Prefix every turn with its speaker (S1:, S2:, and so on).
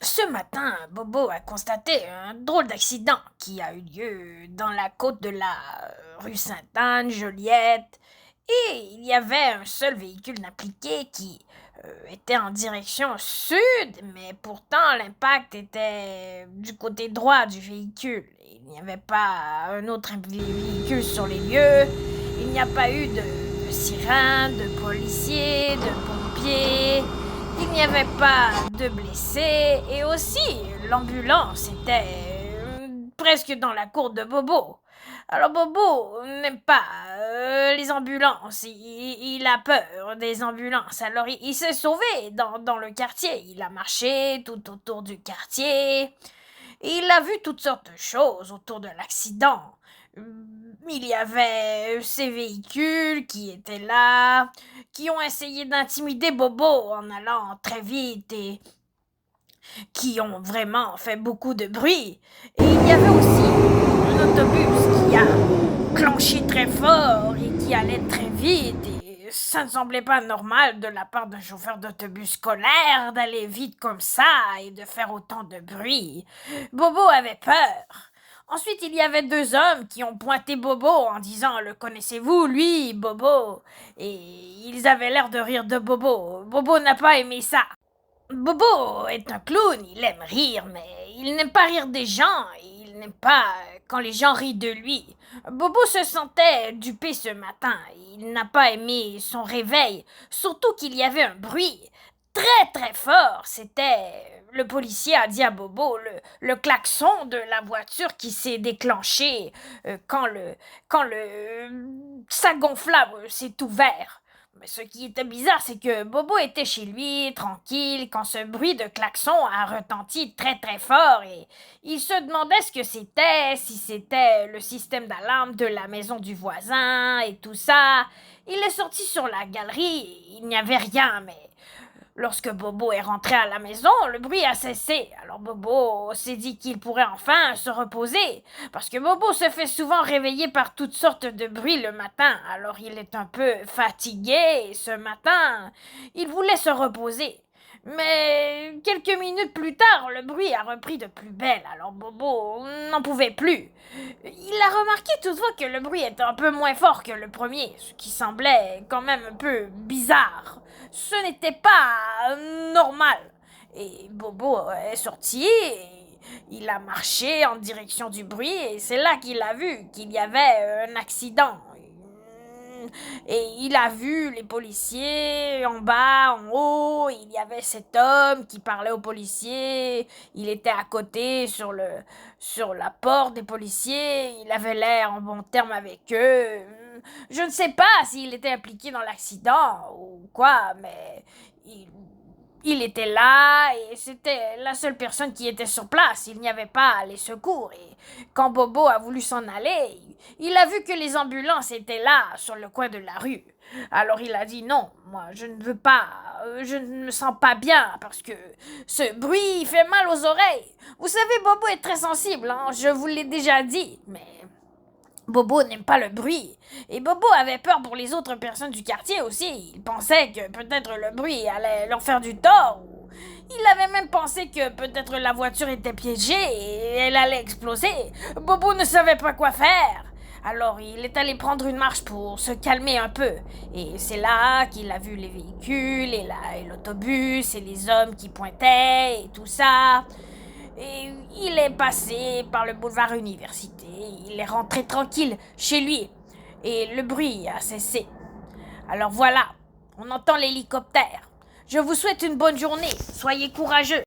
S1: Ce matin, Bobo a constaté un drôle d'accident qui a eu lieu dans la côte de la rue Sainte-Anne, Joliette, et il y avait un seul véhicule impliqué qui était en direction sud, mais pourtant l'impact était du côté droit du véhicule. Il n'y avait pas un autre véhicule sur les lieux, il n'y a pas eu de sirène, de policiers, de pompiers. Il n'y avait pas de blessés et aussi l'ambulance était presque dans la cour de Bobo. Alors Bobo n'aime pas les ambulances, il a peur des ambulances, alors il s'est sauvé dans le quartier, il a marché tout autour du quartier, il a vu toutes sortes de choses autour de l'accident. Il y avait ces véhicules qui étaient là, qui ont essayé d'intimider Bobo en allant très vite et qui ont vraiment fait beaucoup de bruit. Et il y avait aussi un autobus qui a clenché très fort et qui allait très vite. Et ça ne semblait pas normal de la part d'un chauffeur d'autobus scolaire d'aller vite comme ça et de faire autant de bruit. Bobo avait peur. Ensuite, il y avait deux hommes qui ont pointé Bobo en disant Le connaissez-vous, lui, Bobo? Et ils avaient l'air de rire de Bobo. Bobo n'a pas aimé ça. Bobo est un clown, il aime rire, mais il n'aime pas rire des gens, il n'aime pas quand les gens rient de lui. Bobo se sentait dupé ce matin, il n'a pas aimé son réveil, surtout qu'il y avait un bruit très très fort, c'était... Le policier a dit à Bobo le klaxon de la voiture qui s'est déclenché quand le sac gonflable s'est ouvert. Mais ce qui était bizarre, c'est que Bobo était chez lui, tranquille, quand ce bruit de klaxon a retenti très très fort et il se demandait ce que c'était, si c'était le système d'alarme de la maison du voisin et tout ça. Il est sorti sur la galerie, il n'y avait rien, mais lorsque Bobo est rentré à la maison, le bruit a cessé. Alors Bobo s'est dit qu'il pourrait enfin se reposer, parce que Bobo se fait souvent réveiller par toutes sortes de bruits le matin. Alors il est un peu fatigué et ce matin, il voulait se reposer. Mais quelques minutes plus tard, le bruit a repris de plus belle, alors Bobo n'en pouvait plus. Il a remarqué toutefois que le bruit était un peu moins fort que le premier, ce qui semblait quand même un peu bizarre. Ce n'était pas normal. Et Bobo est sorti et il a marché en direction du bruit et c'est là qu'il a vu qu'il y avait un accident. Et il a vu les policiers en bas, en haut, il y avait cet homme qui parlait aux policiers, il était à côté sur la porte des policiers, il avait l'air en bon terme avec eux. Je ne sais pas s'il était impliqué dans l'accident ou quoi, mais il, il était là et c'était la seule personne qui était sur place. Il n'y avait pas les secours. Et quand Bobo a voulu s'en aller, il a vu que les ambulances étaient là, sur le coin de la rue. Alors il a dit non, moi je ne veux pas, je ne me sens pas bien parce que ce bruit fait mal aux oreilles. Vous savez, Bobo est très sensible, hein, je vous l'ai déjà dit, mais Bobo n'aime pas le bruit. Et Bobo avait peur pour les autres personnes du quartier aussi. Il pensait que peut-être le bruit allait leur faire du tort. Il avait même pensé que peut-être la voiture était piégée et elle allait exploser. Bobo ne savait pas quoi faire. Alors il est allé prendre une marche pour se calmer un peu. Et c'est là qu'il a vu les véhicules et l'autobus et les hommes qui pointaient et tout ça. Et il est passé par le boulevard Université, il est rentré tranquille chez lui, et le bruit a cessé. Alors voilà, on entend l'hélicoptère. Je vous souhaite une bonne journée, soyez courageux.